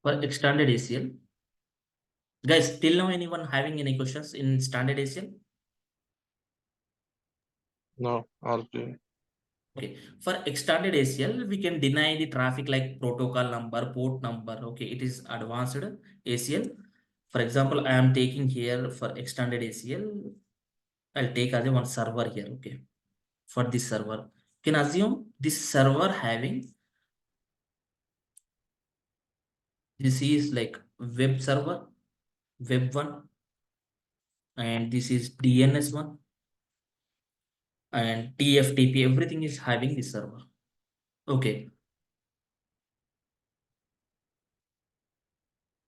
for extended ACL. Guys, till now anyone having any questions in standard ACL? No, all clear. Okay, for extended ACL, we can deny the traffic like protocol number, port number. Okay, it is advanced ACL. For example, I am taking here for extended ACL. I'll take as a one server here. Okay, for this server, you can assume this server having this is like web server, web one, and this is DNS one, and TFTP. Everything is having this server. Okay,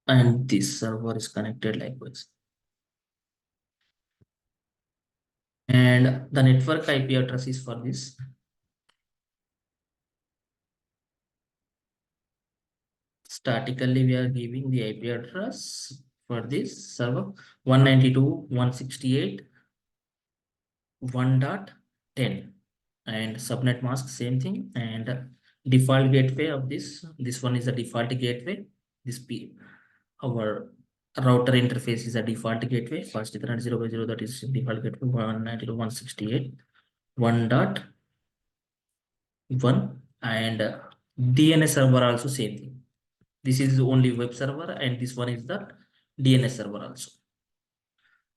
and this server is connected likewise. And the network IP address is for this. Statically, we are giving the IP address for this server 192.168.1.10 and subnet mask same thing, and default gateway of this one is the default gateway. This our router interface is a default gateway. First Ethernet 0 by 0, that is default gateway 192.168.1.1, and DNS server also same thing. This is only web server, and this one is the DNS server also.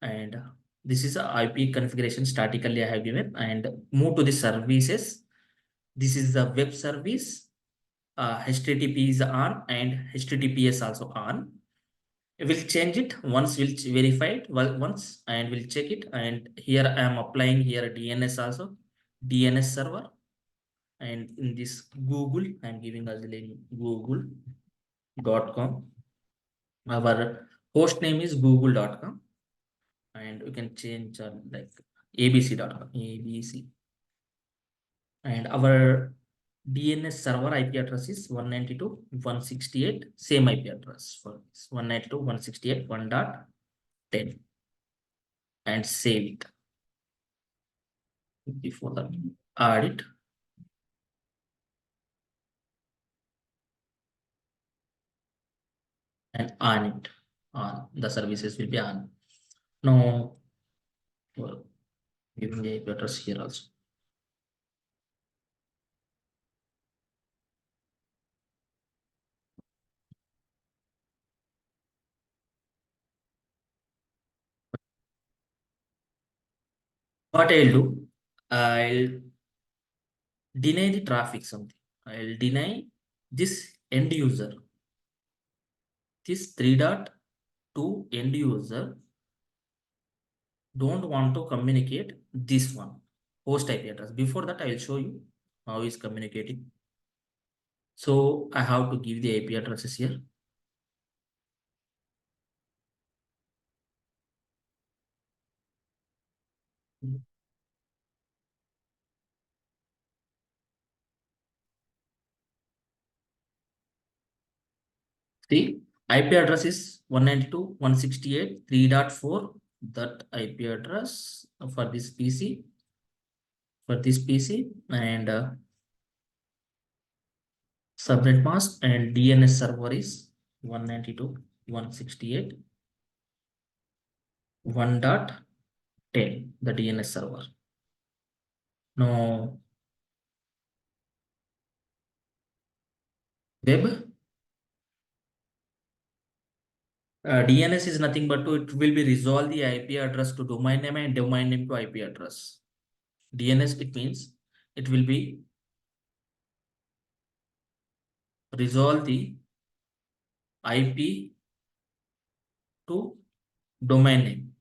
And this is a IP configuration statically I have given, and move to the services. This is the web service. HTTP is on and HTTPS also on. We'll change it once, we'll verify it once, and we'll check it. And here I am applying here DNS also, DNS server. And in this Google, I'm giving as the name google.com. Our host name is google.com, and we can change like abc.com, abc. And our DNS server IP address is 192.168, same IP address for this 192.168.1.10, and save it. Before that, add it. And on it. On the services will be on. Now, well, giving the IP address here also. What I'll do, I'll deny the traffic something. I'll deny this end user. This 3.2 end user don't want to communicate this one host IP address. Before that, I will show you how is communicating. So I have to give the IP addresses here. See, IP address is 192.168.3.4. That IP address for this PC, and subnet mask and DNS server is 192.168.1.10, the DNS server. Now, web. DNS is nothing but it will be resolve the IP address to domain name and domain name to IP address. DNS, it means it will be resolve the IP to domain name.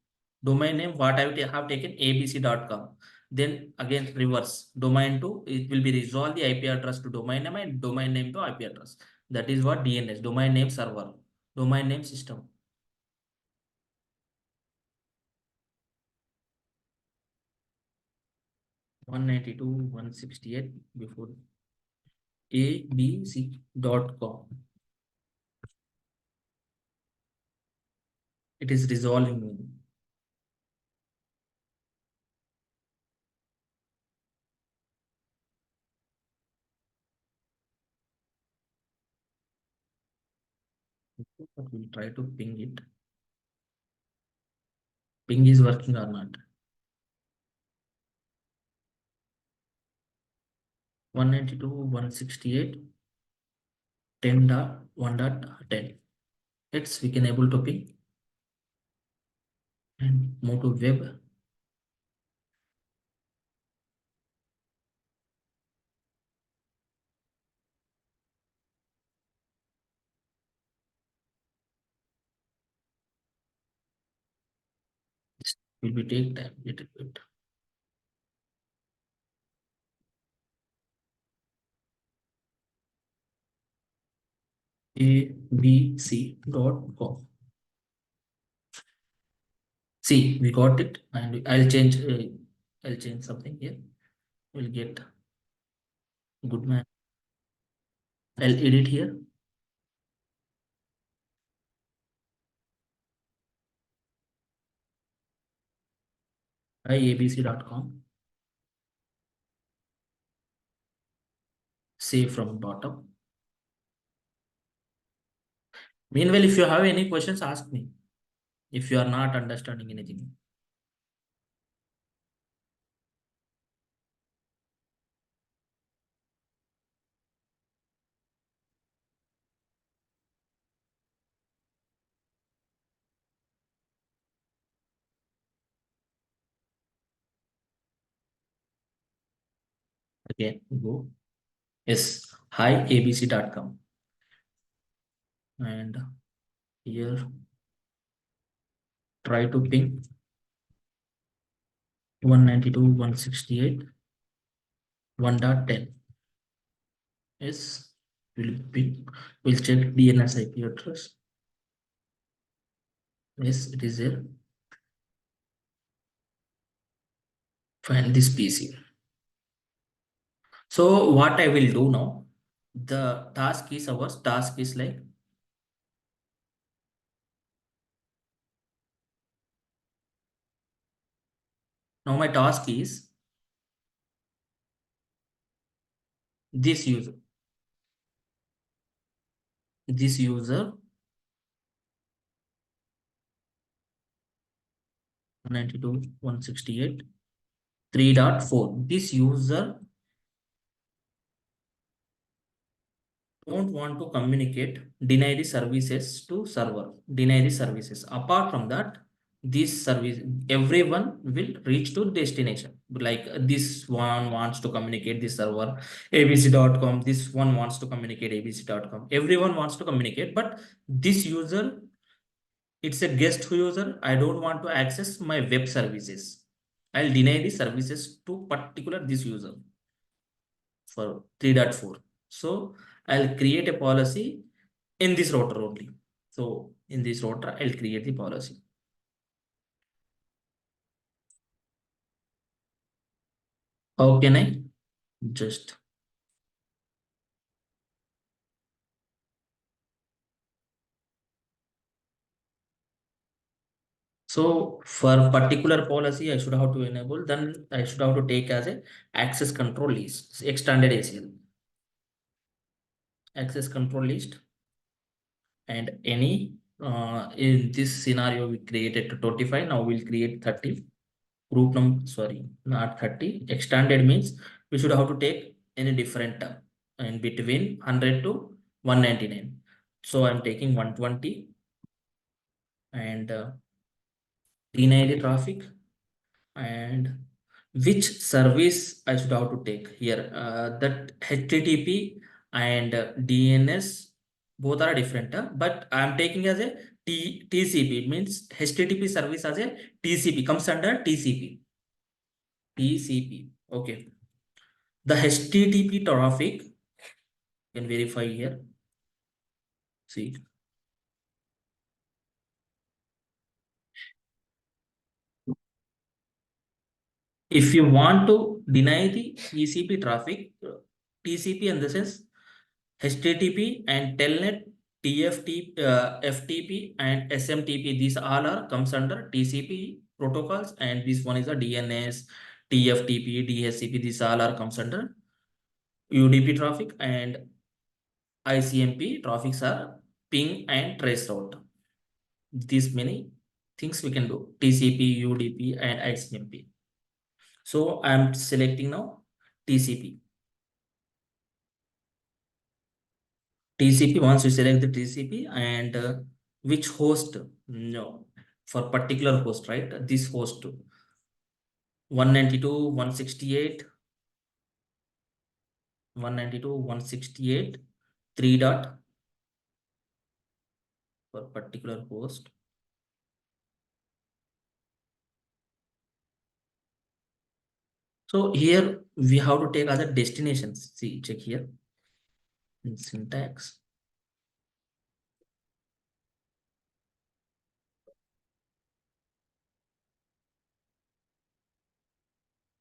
Domain name, what I have taken abc.com. Then again reverse, domain to, it will be resolve the IP address to domain name and domain name to IP address. That is what DNS, domain name server, domain name system. (192.168) before abc.com. It is resolving. But we'll try to ping it. Ping is working or not? 192.168 10.1.10. It's we can able to ping and move to web. This will be take time little bit. abc.com. See, we got it, and I'll change something here. We'll get good man. I'll edit here. abc.com. Save from bottom. Meanwhile, if you have any questions, ask me. If you are not understanding anything. Okay, go. Yes, hi abc.com. And here try to ping 192.168 1.10. Yes, we'll check DNS IP address. Yes, it is there. Find this PC. So what I will do now, the task is ours. Task is like now my task is this user. This user 192.168 3.4. This user don't want to communicate, deny the services to server, deny the services. Apart from that, this service, everyone will reach to destination. Like this one wants to communicate this server, abc.com, this one wants to communicate abc.com. Everyone wants to communicate, but this user, it's a guest user. I don't want to access my web services. I'll deny the services to particular this user for 3.4. So I'll create a policy in this router only. So in this router, I'll create the policy. How can I just so for particular policy, I should have to enable, then I should have to take as a access control list, extended ACL. Access control list, and any in this scenario we created to 25. Now we'll create 30. Group number, sorry, not 30. Extended means we should have to take any different term in between 100 to 199. So I'm taking 120 and deny the traffic, and which service I should have to take here. That HTTP and DNS both are different, but I'm taking as a TCP. It means HTTP service as a TCP comes under TCP. TCP. Okay. The HTTP traffic can verify here. See, if you want to deny the TCP traffic, TCP in the sense HTTP and Telnet, FTP and SMTP, these all are comes under TCP protocols, and this one is a DNS, TFTP, DHCP, these all are comes under UDP traffic, and ICMP traffics are ping and trace route. These many things we can do: TCP, UDP, and ICMP. So I'm selecting now TCP. TCP, once you select the TCP and which host, no, for particular host, right? This host 192, 168, 192, 168, 3 dot for particular host. So here we have to take other destinations. See, check here in syntax.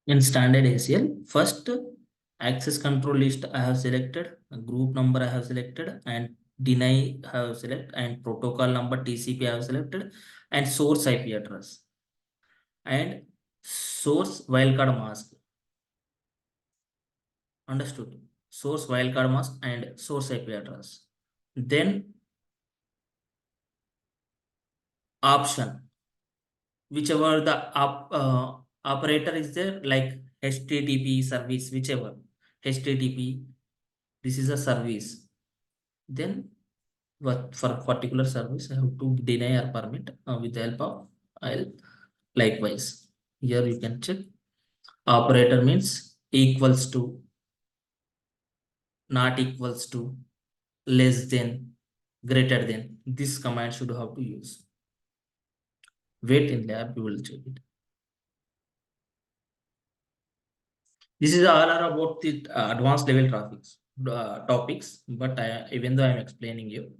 In standard ACL, first access control list I have selected, group number I have selected, and deny I have selected, and protocol number TCP I have selected, and source IP address, and source wildcard mask. Understood? Source wildcard mask and source IP address. Then option, whichever the operator is there, like HTTP service, whichever HTTP, this is a service. Then but for particular service, I have to deny or permit with the help of I'll. Likewise, here you can check operator means equals to, not equals to, less than, greater than. This command should have to use. Wait in lab, you will check it. This is all are about the advanced level traffics topics, but even though I'm explaining you.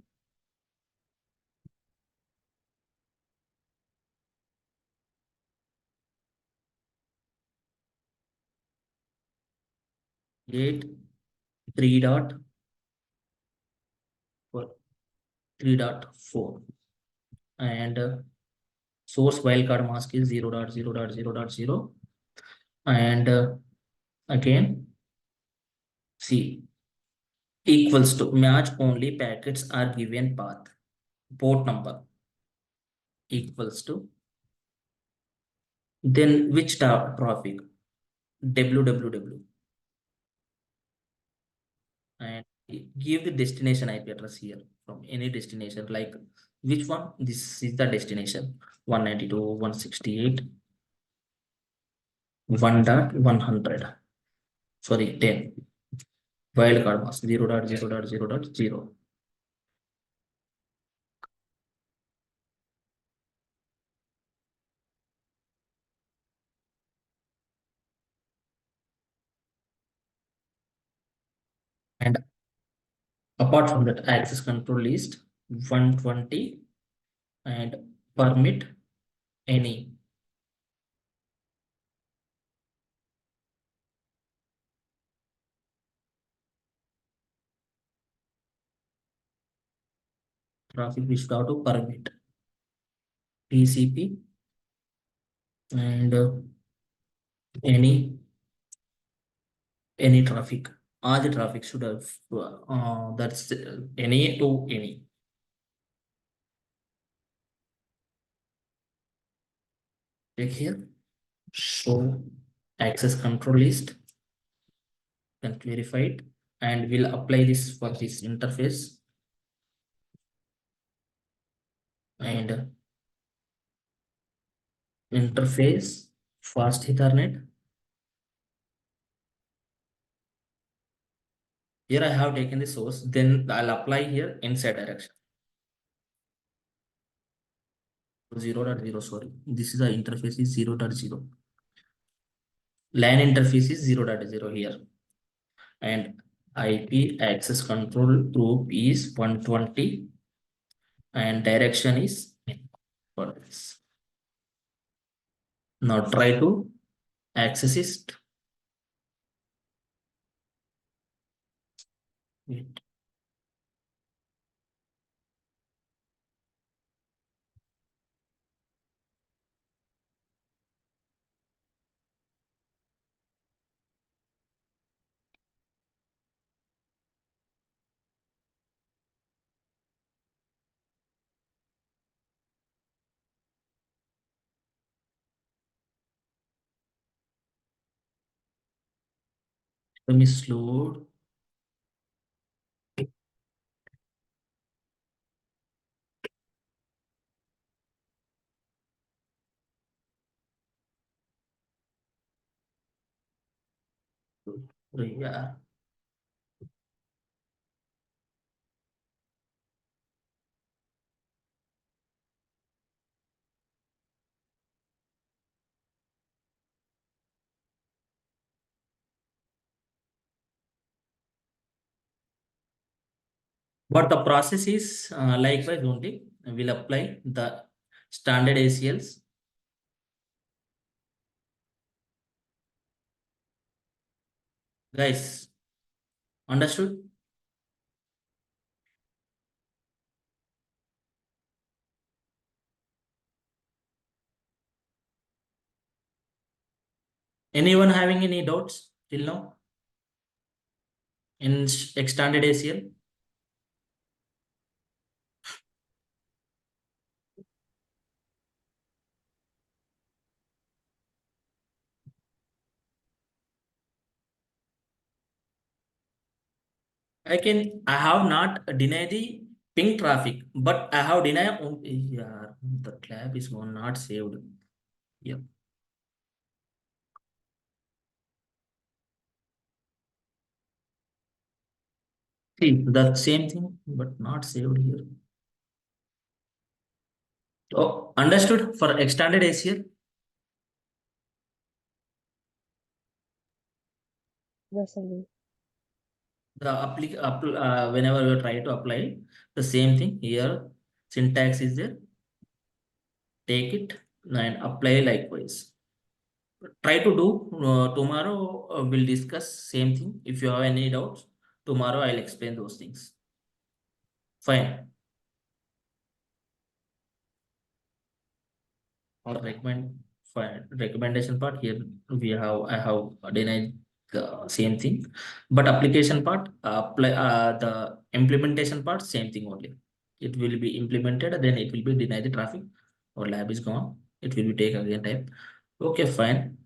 Eight 3 dot 4, 3.4, and source wildcard mask is 0.0.0.0, and again see equals to, match only packets are given path, port number equals to, then which traffic, www, and give the destination IP address here from any destination, like which one, this is the destination 192 168 1.100, sorry 10, wildcard mask 0.0.0.0, and apart from that access control list 120, and permit any traffic which we have to permit TCP, and any traffic, all the traffic should have that's any to any. Check here, show access control list and verify it, and we'll apply this for this interface, and interface fast ethernet. Here I have taken the source, then I'll apply here inside direction 0.0, sorry, this is the interface is 0.0, LAN interface is 0.0 here, and IP access control group is 120, and direction is for this. Now try to access it. Wait. Let me slow. Yeah. But the process is likewise only. We'll apply the standard ACLs. Guys, understood? Anyone having any doubts till now in extended ACL? I have not denied the ping traffic, but I have denied. Yeah, the tab is not saved. Yeah. See, the same thing, but not saved here. Oh, understood for extended ACL. Yes, Sandeep. The whenever you try to apply the same thing here, syntax is there. Take it and apply likewise. Try to do tomorrow. We'll discuss same thing. If you have any doubts, tomorrow I'll explain those things. Fine. Or recommendation part here I have denied the same thing, but application part apply the implementation part same thing only. It will be implemented, then it will be denied the traffic or lab is gone. It will be take again time. Okay, fine.